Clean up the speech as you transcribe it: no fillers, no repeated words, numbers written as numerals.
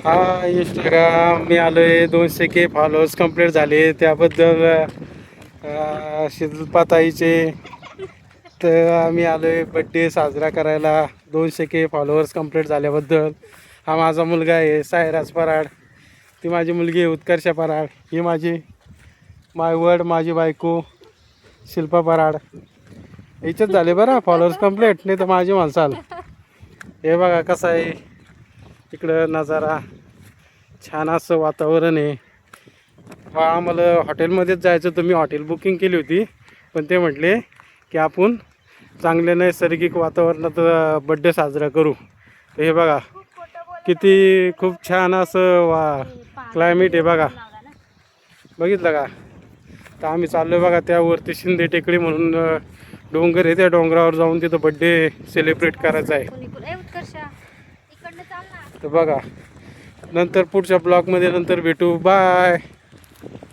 हा इंस्टाग्राम मी आलोय 200K followers complete झाले त्याबद्दल शिल्पाताईचे तर आम्ही आलोय बड्डे साजरा करायला 200K फॉलोअर्स कंप्लीट झाल्याबद्दल. हा माझा मुलगा आहे सायराज पराड, ती माझी मुलगी आहे उत्कर्षा पराड, ही माझी मायवड माझी बायको शिल्पा पराड. याच्यात झाले बरं फॉलोअर्स कंप्लीट, नाही तर माझी म्हणसाल. हे बघा कसं आहे इकडं नजारा, छान असं वातावरण आहे. हा आम्हाला हॉटेलमध्येच जायचं होतं, मी हॉटेल बुकिंग केली होती पण ते म्हटले की आपण चांगल्या नैसर्गिक वातावरणात बड्डे साजरा करू. तर हे बघा किती खूप छान असं क्लायमेट आहे बघा, बघितलं का. तर आम्ही चाललो बघा त्यावरती शिंदे टेकडी म्हणून डोंगर आहे, त्या डोंगरावर जाऊन तिथं बड्डे सेलिब्रेट करायचा आहे. तर बघा नंतर पुढच्या ब्लॉगमध्ये नंतर भेटू, बाय.